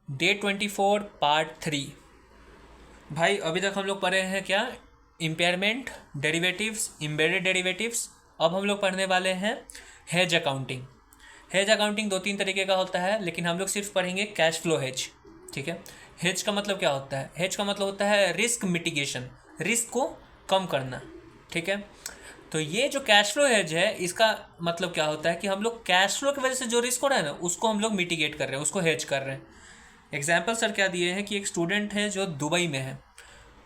Day 24 part 3। भाई अभी तक हम लोग पढ़े हैं क्या? Impairment, derivatives, embedded derivatives. अब हम लोग पढ़ने वाले हैं हेज अकाउंटिंग। हेज अकाउंटिंग दो तीन तरीके का होता है, लेकिन हम लोग सिर्फ पढ़ेंगे कैश फ्लो हेज। ठीक है। हेज का मतलब क्या होता है? हेज का मतलब होता है रिस्क मिटिगेशन, रिस्क को कम करना। ठीक है। तो ये जो कैश फ्लो हेज है, इसका मतलब क्या होता है कि हम लोग कैश फ्लो की वजह से जो रिस्क हो रहा है ना, उसको हम लोग मिटिगेट कर रहे हैं, उसको हेज कर रहे हैं। एग्जाम्पल सर क्या दिए हैं कि एक स्टूडेंट है जो दुबई में है।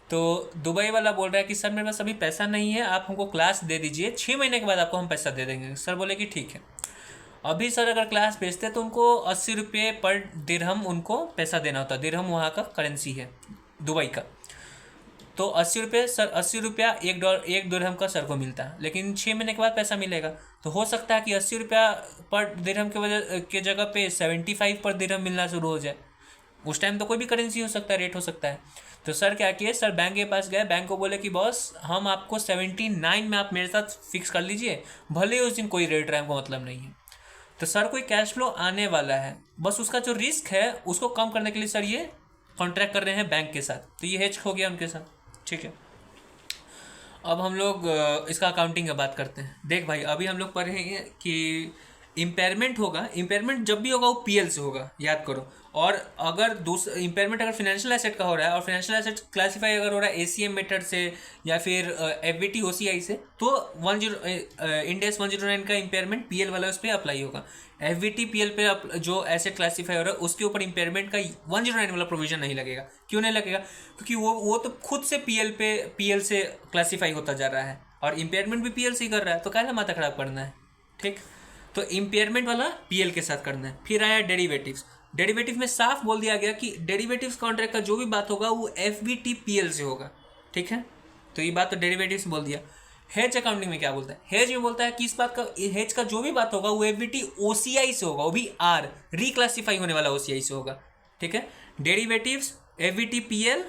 तो दुबई वाला बोल रहा है कि सर मेरे पास अभी पैसा नहीं है, आप हमको क्लास दे दीजिए, 6 महीने के बाद आपको हम पैसा दे देंगे। सर बोले कि ठीक है। अभी सर अगर क्लास भेजते तो उनको 80 रुपये पर दिरहम उनको पैसा देना होता। दिरहम वहाँ का करेंसी है, दुबई का। तो 80 रुपये सर, 80 रुपया एक दिरहम का सर को मिलता है, लेकिन 6 महीने के बाद पैसा मिलेगा। तो हो सकता है कि 80 रुपया पर दिरहम के जगह पे 75 पर दिरहम मिलना शुरू हो जाए। उस टाइम तो कोई भी करेंसी हो सकता है, रेट हो सकता है। तो सर क्या किए, सर बैंक के पास गए, बैंक को बोले कि बॉस हम आपको 79 में आप मेरे साथ फिक्स कर लीजिए, भले ही उस दिन कोई रेट रहे, हमको मतलब नहीं है। तो सर कोई कैश फ्लो आने वाला है, बस उसका जो रिस्क है उसको कम करने के लिए सर ये कॉन्ट्रैक्ट कर रहे हैं बैंक के साथ। तो ये हेज हो गया उनके साथ। ठीक है। अब हम लोग इसका अकाउंटिंग का बात करते हैं। देख भाई, अभी हम लोग पढ़े हैं कि इम्पेयरमेंट होगा। इम्पेयरमेंट जब भी होगा वो पीएल से होगा, याद करो। और अगर दूसरा इम्पेयरमेंट अगर फाइनेंशियल एसेट का हो रहा है, और फाइनेंशियल एसेट क्लासीफाई अगर हो रहा है एसीएम मेथड से या फिर एफबीटी ओसीआई से, तो 10 109 का इम्पेयरमेंट पीएल वाला उस पर अप्लाई होगा। एफबीटी पीएल पे जो एसेट क्लासीफाई हो रहा है उसके ऊपर इम्पेयरमेंट का 109 वाला प्रोविजन नहीं लगेगा। क्यों नहीं लगेगा? क्योंकि वो तो खुद से पीएल से क्लासीफाई होता जा रहा है, और इम्पेयरमेंट भी पीएल से ही कर रहा है, तो क्या माथा खराब करना है। ठीक। तो इम्पेयरमेंट वाला पीएल के साथ करना है। फिर आया डेरिवेटिव्स। डेरिवेटिव में साफ बोल दिया गया कि डेरिवेटिव्स कॉन्ट्रैक्ट का जो भी बात होगा वो एफबीटी पीएल से होगा। ठीक है। तो ये बात तो डेरिवेटिव्स बोल दिया। हेज अकाउंटिंग में क्या बोलता है? हेज में बोलता है कि इस बात का, हेज का जो भी बात होगा वो एफबीटी ओसीआई से होगा, वो भी आर, रिक्लासीफाई होने वाला ओसीआई से होगा। ठीक है। Derivatives FVT PL,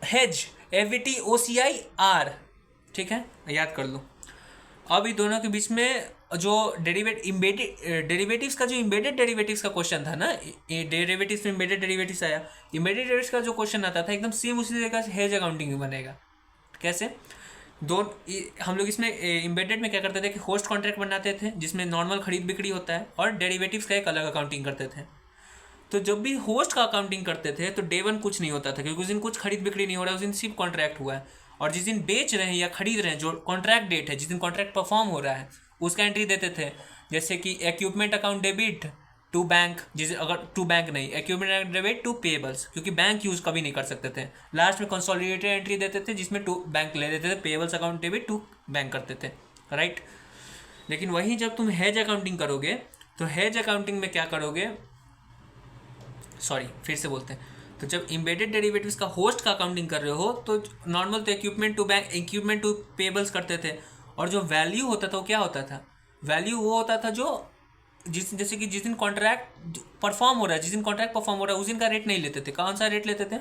hedge FVT OCI R. ठीक है, याद कर लो। अब इन दोनों के बीच में जो डेरिवेटिव्स का जो इम्बेडेड डेरिवेटिव्स का क्वेश्चन था ना, डेरिवेटिव्स में इम्बेडेड डेरिवेटिव्स आया। इम्बेडेड डेरिवेटिव्स का जो क्वेश्चन आता था एकदम सेम उसी तरीके से हेज अकाउंटिंग में बनेगा। कैसे? दो हम लोग इसमें इम्बेडेड में क्या करते थे कि होस्ट कॉन्ट्रैक्ट बनाते थे जिसमें नॉर्मल खरीद बिक्री होता है, और डेरिवेटिव्स का एक अलग अकाउंटिंग करते थे। तो जब भी होस्ट का अकाउंटिंग करते थे तो डे वन कुछ नहीं होता था, क्योंकि उस दिन कुछ खरीद बिक्री नहीं हो रहा है, उस दिन सिर्फ कॉन्ट्रैक्ट हुआ है। और जिस दिन बेच रहे हैं या खरीद रहे हैं, जो कॉन्ट्रैक्ट डेट है, जिस दिन कॉन्ट्रैक्ट परफॉर्म हो रहा है, उसका एंट्री देते थे। जैसे कि equipment account debit to bank, जिसे अगर टू बैंक नहीं, equipment account debit to payables, क्योंकि बैंक यूज कभी नहीं कर सकते थे। लास्ट में कंसोलिडेटेड एंट्री देते थे जिसमें टू बैंक ले देते थे, payables account debit to bank करते थे। राइट। लेकिन वहीं जब तुम हेज अकाउंटिंग करोगे, तो हेज अकाउंटिंग में क्या करोगे, सॉरी फिर से बोलते हैं। तो जब इम्बेडेड डेरिवेटिव्स का होस्ट का अकाउंटिंग कर रहे हो, तो नॉर्मल तो equipment to bank, equipment to payables करते थे। और जो वैल्यू होता था वो क्या होता था? वैल्यू वो होता था जो जैसे कि जिस दिन कॉन्ट्रैक्ट परफॉर्म हो रहा है, जिस दिन कॉन्ट्रैक्ट परफॉर्म हो रहा है उस दिन का रेट नहीं लेते थे। कौन सा रेट लेते थे?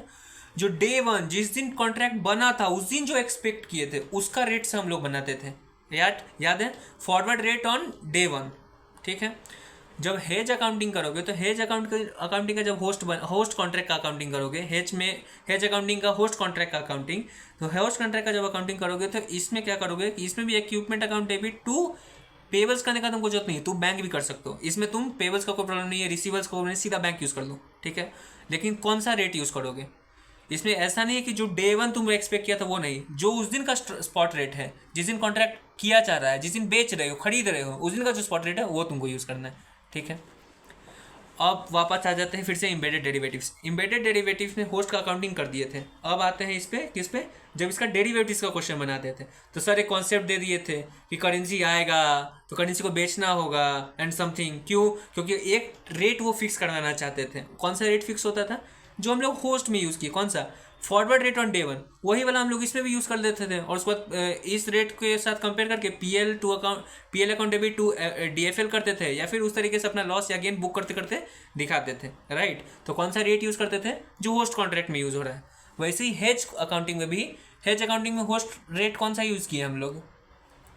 जो डे वन, जिस दिन कॉन्ट्रैक्ट बना था उस दिन जो एक्सपेक्ट किए थे उसका रेट से हम लोग बनाते थे। याद है? Forward rate on day one. ठीक है। जब हेज अकाउंटिंग करोगे तो हेज अकाउंटिंग का जब होस्ट कॉन्ट्रैक्ट का अकाउंटिंग करोगे, हेज अकाउंटिंग का होस्ट कॉन्ट्रैक्ट का अकाउंटिंग, तो होस्ट कॉन्ट्रैक्ट का जब अकाउंटिंग करोगे तो इसमें क्या करोगे कि इसमें भी equipment account debit to payables करने का तुमको जरूरत नहीं है, तुम बैंक भी कर सकते हो। इसमें तुम पेबल्स का कोई प्रॉब्लम नहीं है, रिसीवर्स का नहीं, सीधा बैंक यूज़ कर लो। ठीक है। लेकिन कौन सा रेट यूज़ करोगे? इसमें ऐसा नहीं है कि जो डे वन तुम एक्सपेक्ट किया था वो नहीं, जो उस दिन का स्पॉट रेट है, जिस दिन कॉन्ट्रैक्ट किया जा रहा है, जिस दिन बेच रहे हो, खरीद रहे हो, उस दिन का जो स्पॉट रेट है वो तुमको यूज़ करना है। ठीक है। अब वापस आ जाते हैं फिर से इम्बेडेड डेरिवेटिव्स। इम्बेडेड डेरिवेटिव्स में होस्ट का अकाउंटिंग कर दिए थे। अब आते हैं इस पे, किस पे? जब इसका डेरिवेटिव्स का क्वेश्चन बनाते थे, तो सर एक कॉन्सेप्ट दे दिए थे कि करेंसी आएगा तो करेंसी को बेचना होगा एंड समथिंग। क्यों? क्योंकि एक रेट वो फिक्स करवाना चाहते थे। कौन सा रेट फिक्स होता था? जो हम लोग होस्ट में यूज़ किए, कौन सा? Forward rate on day one, वही वाला हम लोग इसमें भी यूज़ कर देते थे। और उसके बाद इस रेट के साथ कंपेयर करके PL account debit to DFL करते थे, या फिर उस तरीके से अपना लॉस या गेन बुक करते करते दिखाते थे। राइट। तो कौन सा रेट यूज़ करते थे? जो होस्ट कॉन्ट्रैक्ट में यूज़ हो रहा है। वैसे ही हेज अकाउंटिंग में भी, हेज अकाउंटिंग में होस्ट रेट कौन सा यूज़ किया हम लोग?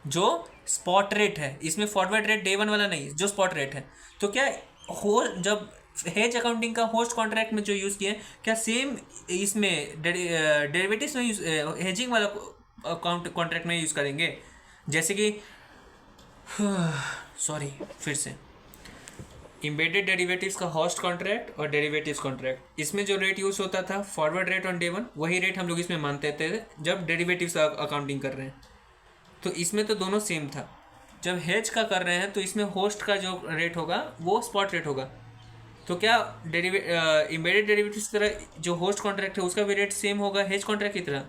जो स्पॉट रेट है। इसमें फॉरवर्ड रेट डे वन वाला नहीं, जो स्पॉट रेट है। तो क्या हो, जब हेज अकाउंटिंग का होस्ट कॉन्ट्रैक्ट में जो यूज़ किए क्या सेम इसमें डेरिवेटिव्स में यूज हेजिंग वाला कॉन्ट्रैक्ट में यूज़ करेंगे? जैसे कि सॉरी फिर से, एम्बेडेड डेरिवेटिव्स का होस्ट कॉन्ट्रैक्ट और डेरिवेटिव्स कॉन्ट्रैक्ट, इसमें जो रेट यूज़ होता था forward rate on day one, वही रेट हम लोग इसमें मानते थे जब डेरिवेटिव्स का अकाउंटिंग कर रहे हैं। तो इसमें तो दोनों सेम था। जब हेज का कर रहे हैं तो इसमें होस्ट का जो रेट होगा वो स्पॉट रेट होगा। तो क्या एम्बेडेड डेरिवेटिव्स की तरह जो होस्ट कॉन्ट्रैक्ट है उसका भी रेट सेम होगा हेज कॉन्ट्रैक्ट की तरह?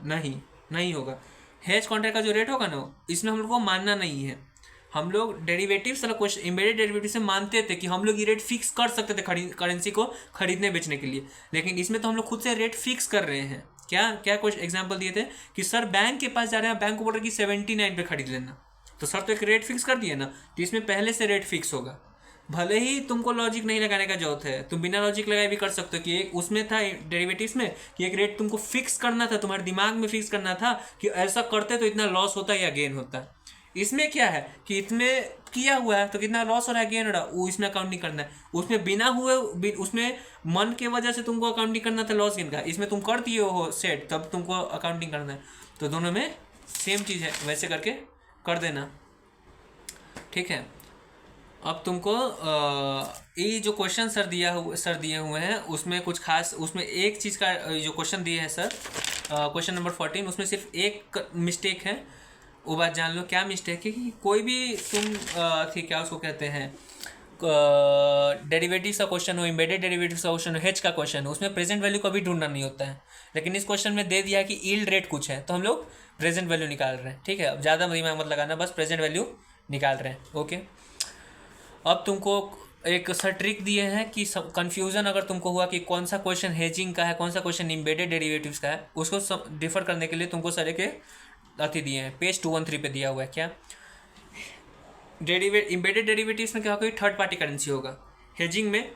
नहीं होगा। हेज कॉन्ट्रैक्ट का जो रेट होगा ना, इसमें हम लोग को मानना नहीं है। हम लोग डेरिवेटिव्स वाला क्वेश्चन एम्बेडेड डेरिवेटिव से मानते थे कि हम लोग ये रेट फिक्स कर सकते थे करेंसी को खरीदने बेचने के लिए, लेकिन इसमें तो हम लोग खुद से रेट फिक्स कर रहे हैं। क्या क्या कुछ एग्जांपल दिए थे कि सर बैंक के पास जा रहे हैं, बैंक को बोल रहे कि 79 पे खरीद लेना, तो सर तो एक रेट फिक्स कर दिए ना, तो इसमें पहले से रेट फिक्स होगा। भले ही तुमको लॉजिक नहीं लगाने का जरूरत है, तुम बिना लॉजिक लगाए भी कर सकते हो कि एक उसमें था डेरिवेटिव्स में कि एक रेट तुमको फिक्स करना था, तुम्हारे दिमाग में फिक्स करना था कि ऐसा करते तो इतना लॉस होता है या गेन होता है। इसमें क्या है कि इसमें किया हुआ है तो कितना लॉस हो रहा है गेन हो रहा है वो इसमें अकाउंटिंग करना है। उसमें बिना हुए उसमें मन के वजह से तुमको अकाउंटिंग करना था लॉस गेन का, इसमें तुम कर दिए हो सेट तब तुमको अकाउंटिंग करना है। तो दोनों में सेम चीज़ है, वैसे करके कर देना, ठीक है। अब तुमको ये जो क्वेश्चन सर दिए हुए हैं उसमें कुछ खास, उसमें एक चीज़ का जो क्वेश्चन दिए हैं सर, क्वेश्चन नंबर 14, उसमें सिर्फ एक मिस्टेक है, वो बात जान लो। क्या मिस्टेक है कि कोई भी तुम थी क्या उसको कहते हैं डेरिवेटिव्स का क्वेश्चन हो, एम्बेडेड डेरिवेटिव्स का क्वेश्चन हो, हेज का क्वेश्चन हो, उसमें प्रेजेंट वैल्यू कभी ढूंढना नहीं होता है। लेकिन इस क्वेश्चन में दे दिया है कि यील्ड रेट कुछ है तो हम लोग प्रेजेंट वैल्यू निकाल रहे हैं, ठीक है। अब ज़्यादा दिमाग मत लगाना, बस प्रेजेंट वैल्यू निकाल रहे हैं, ओके। अब तुमको एक सर ट्रिक दिए हैं कि कन्फ्यूज़न अगर तुमको हुआ कि कौन सा क्वेश्चन हेजिंग का है, कौन सा क्वेश्चन एम्बेडेड डेरिवेटिव्स का है, उसको डिफर करने के लिए तुमको सर के अति दिए हैं, पेज 213 पे दिया हुआ है। क्या एम्बेडेड डेरिवेटिव्स में क्या होगा, थर्ड पार्टी करेंसी होगा। हेजिंग में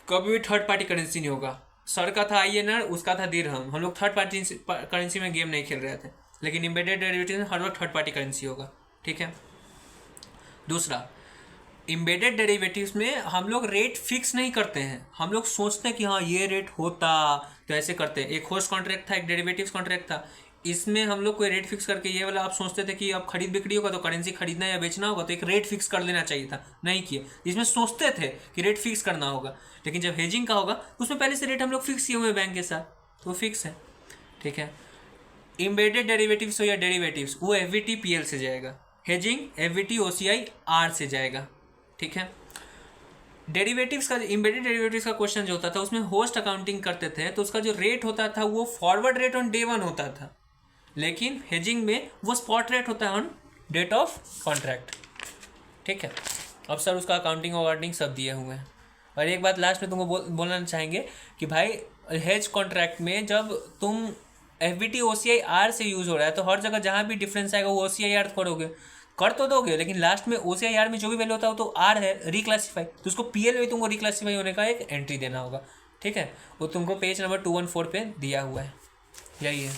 कभी भी थर्ड पार्टी करेंसी नहीं होगा। सर का था INR, उसका था दिरहम, हम लोग थर्ड पार्टी करेंसी में गेम नहीं खेल रहे थे, लेकिन एम्बेडेड डेरिवेटिव्स में हर वक्त थर्ड पार्टी करेंसी होगा, ठीक है। दूसरा, एम्बेडेड डेरिवेटिव्स में हम लोग रेट फिक्स नहीं करते हैं, हम लोग सोचते हैं कि हाँ ये रेट होता तो ऐसे करते हैं। एक होस्ट कॉन्ट्रैक्ट था, एक डेरिवेटिव्स कॉन्ट्रैक्ट था, इसमें हम लोग कोई रेट फिक्स करके ये वाला आप सोचते थे कि अब खरीद बिक्री होगा तो करेंसी खरीदना या बेचना होगा तो एक रेट फिक्स कर लेना चाहिए था, नहीं किए। इसमें सोचते थे कि रेट फिक्स करना होगा, लेकिन जब हेजिंग का होगा उसमें पहले से रेट हम लोग फिक्स किए हुए हैं बैंक के साथ, तो फिक्स है, ठीक है। एम्बेडेड डेरिवेटिव्स हो या डेरिवेटिव्स, वो FVT PL से जाएगा, हेजिंग FVT OCI R से जाएगा, ठीक है। डेरिवेटिव्स का, एम्बेडेड डेरिवेटिव्स का क्वेश्चन जो होता था उसमें होस्ट अकाउंटिंग करते थे तो उसका जो रेट होता था वो forward rate on day one होता था, लेकिन हेजिंग में वो स्पॉट रेट होता है ऑन डेट ऑफ कॉन्ट्रैक्ट, ठीक है। अब सर उसका अकाउंटिंग वकाउंटिंग सब दिए हुए हैं। और एक बात लास्ट में तुमको बोलना चाहेंगे कि भाई हेज कॉन्ट्रैक्ट में जब तुम FVT OCI R से यूज़ हो रहा है तो हर जगह जहाँ भी डिफरेंस आएगा वो OCI R करोगे, कर तो दोगे, लेकिन लास्ट में OCI R में जो भी वैल्यू होता है वो तो R है रिक्लासीफाई, तो उसको PL में तुमको रिक्लासीफाई होने का एक एंट्री देना होगा, ठीक है। वो तुमको पेज नंबर 214 पे दिया हुआ है, यही है।